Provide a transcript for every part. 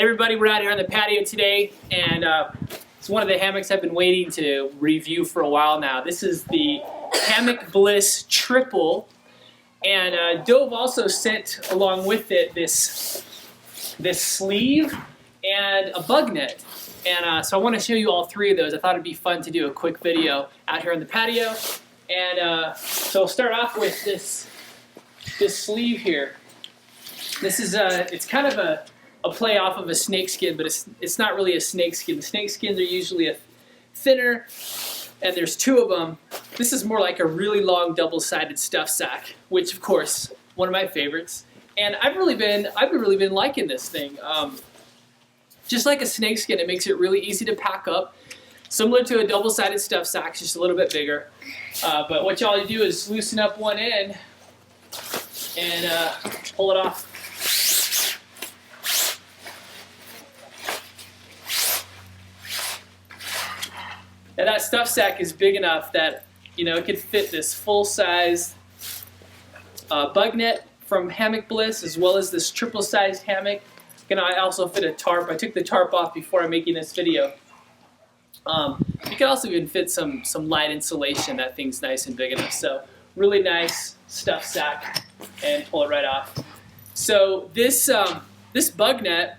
everybody, we're out here on the patio today, and it's one of the hammocks I've been waiting to review for a while now. This is the Hammock Bliss Triple, and Dove also sent along with it this sleeve and a bug net. And so I want to show you all three of those. I thought it'd be fun to do a quick video out here on the patio. And so we'll start off with this sleeve here. This is it's kind of a play off of a snakeskin, but it's not really a snakeskin. The snakeskins are usually a thinner, and there's two of them. This is more like a really long double-sided stuff sack, which of course one of my favorites. And I've really been liking this thing. Just like a snakeskin, it makes it really easy to pack up. Similar to a double-sided stuff sack, just a little bit bigger. But what y'all do is loosen up one end and pull it off. Now that stuff sack is big enough that, you know, it could fit this full-size bug net from Hammock Bliss, as well as this triple-sized hammock. Can I also fit a tarp? I took the tarp off before I'm making this video. You can also even fit some light insulation. That thing's nice and big enough. So really nice stuff sack, and pull it right off. So this this bug net,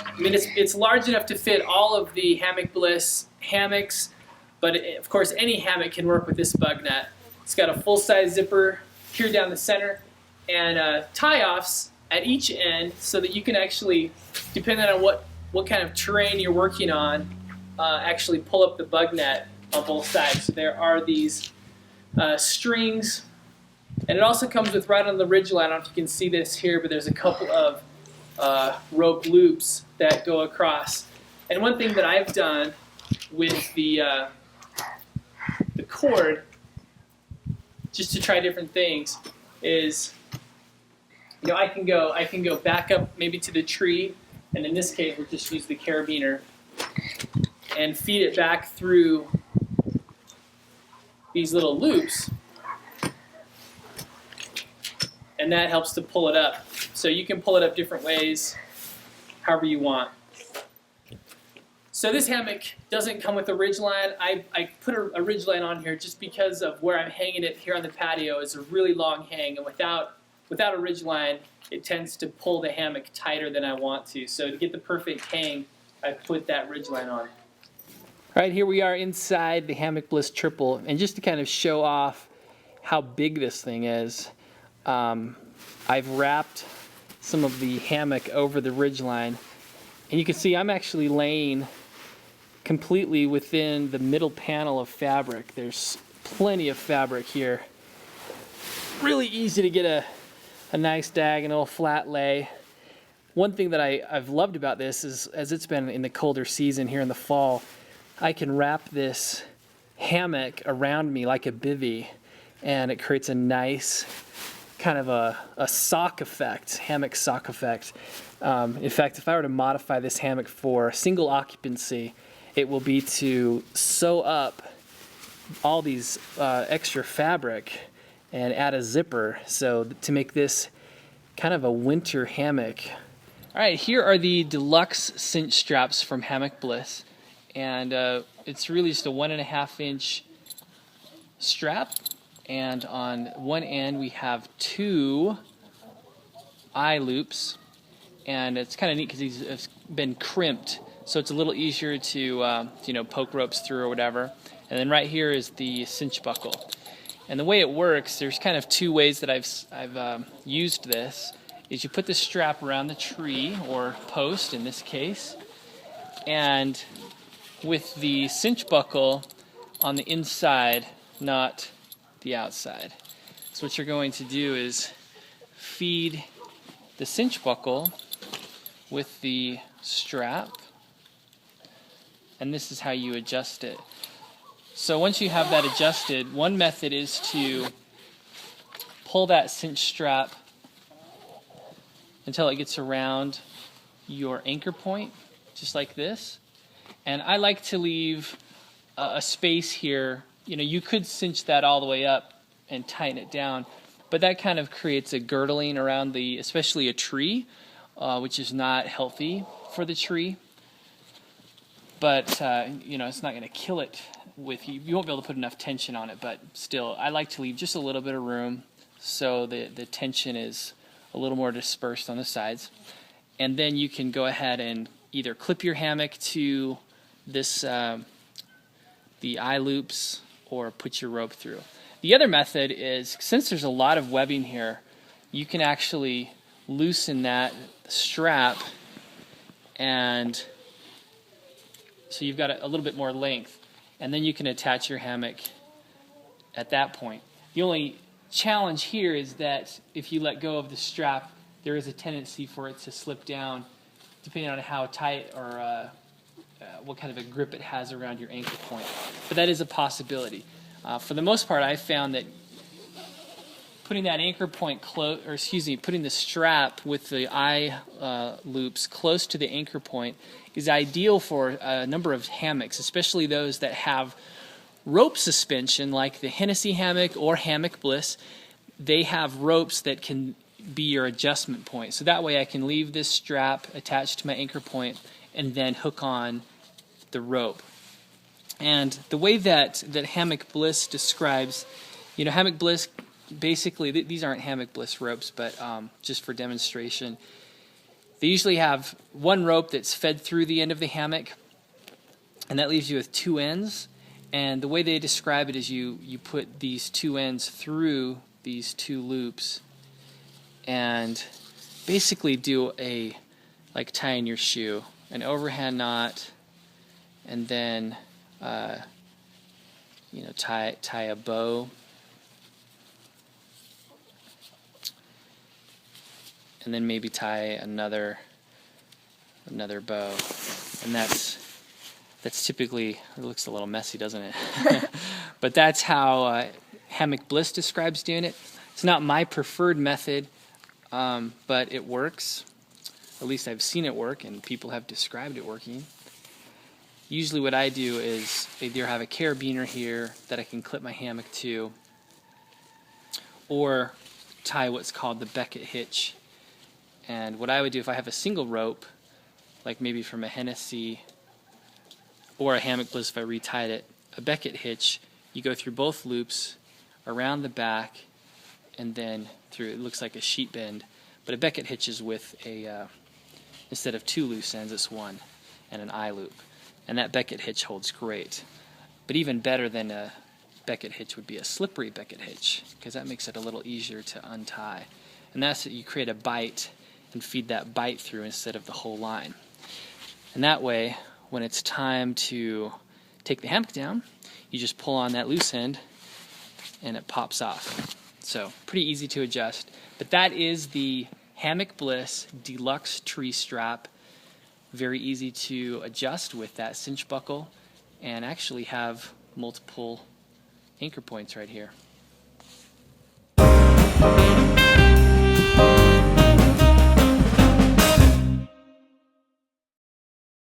I mean, it's large enough to fit all of the Hammock Bliss hammocks, but of course any hammock can work with this bug net. It's got a full-size zipper here down the center, and tie-offs at each end, so that you can actually, depending on what kind of terrain you're working on, actually pull up the bug net on both sides. So there are these strings, and it also comes with, right on the ridgeline, I don't know if you can see this here, but there's a couple of rope loops that go across. And one thing that I've done with the cord, just to try different things, is, you know, I can go back up maybe to the tree, and in this case we'll just use the carabiner and feed it back through these little loops, and that helps to pull it up. So you can pull it up different ways, however you want. So this hammock doesn't come with a ridgeline. I put a ridgeline on here just because of where I'm hanging it here on the patio. It's a really long hang, and without a ridgeline, it tends to pull the hammock tighter than I want to. So to get the perfect hang, I put that ridgeline on. All right, here we are inside the Hammock Bliss Triple, and just to kind of show off how big this thing is, I've wrapped some of the hammock over the ridgeline, and you can see I'm actually laying completely within the middle panel of fabric. There's plenty of fabric here. Really easy to get a nice diagonal flat lay. One thing that I've loved about this is, as it's been in the colder season here in the fall, I can wrap this hammock around me like a bivvy, and it creates a nice kind of a sock effect, hammock sock effect. In fact, if I were to modify this hammock for single occupancy, it will be to sew up all these extra fabric and add a zipper, so to make this kind of a winter hammock. All right, here are the Deluxe Cinch Straps from Hammock Bliss, and it's really just a 1.5 inch strap, and on one end we have 2 eye loops, and it's kind of neat because these have been crimped, so it's a little easier to you know, poke ropes through or whatever. And then right here is the cinch buckle. And the way it works, there's kind of 2 ways that I've used this. Is you put the strap around the tree, or post in this case, and with the cinch buckle on the inside, not the outside. So what you're going to do is feed the cinch buckle with the strap, and this is how you adjust it. So once you have that adjusted, one method is to pull that cinch strap until it gets around your anchor point, just like this. And I like to leave a space here. You know, you could cinch that all the way up and tighten it down, but that kind of creates a girdling around especially a tree. which is not healthy for the tree. But you know, it's not going to kill it with you. You won't be able to put enough tension on it, but still, I like to leave just a little bit of room so the tension is a little more dispersed on the sides. And then you can go ahead and either clip your hammock to this the eye loops or put your rope through. The other method is, since there's a lot of webbing here, you can actually loosen that strap, and so you've got a little bit more length, and then you can attach your hammock at that point. The only challenge here is that if you let go of the strap, there is a tendency for it to slip down, depending on how tight or what kind of a grip it has around your anchor point. But that is a possibility. For the most part, I've found that putting that anchor point putting the strap with the eye loops close to the anchor point is ideal for a number of hammocks, especially those that have rope suspension, like the Hennessy hammock or Hammock Bliss. They have ropes that can be your adjustment point. So that way I can leave this strap attached to my anchor point and then hook on the rope. And the way that Hammock Bliss describes, you know, Hammock Bliss, basically, these aren't Hammock Bliss ropes, but just for demonstration, they usually have one rope that's fed through the end of the hammock, and that leaves you with two ends. And the way they describe it is you put these two ends through these two loops and basically do like tying your shoe, an overhand knot, and then you know, tie a bow, and then maybe tie another bow, and that's typically, it looks a little messy, doesn't it? But that's how Hammock Bliss describes doing it. It's not my preferred method, but it works. At least I've seen it work, and people have described it working. Usually what I do is either have a carabiner here that I can clip my hammock to, or tie what's called the Beckett hitch. And what I would do if I have a single rope, like maybe from a Hennessy or a Hammock Bliss, if I retied it, a Beckett hitch, you go through both loops, around the back, and then through, it looks like a sheet bend, but a Beckett hitch is with instead of two loose ends, it's one, and an eye loop. And that Beckett hitch holds great. But even better than a Beckett hitch would be a slippery Beckett hitch, because that makes it a little easier to untie. And that's that you create a bite and feed that bite through instead of the whole line. And that way, when it's time to take the hammock down, you just pull on that loose end and it pops off. So pretty easy to adjust. But that is the Hammock Bliss Deluxe Tree Strap. Very easy to adjust with that cinch buckle, and actually have multiple anchor points right here.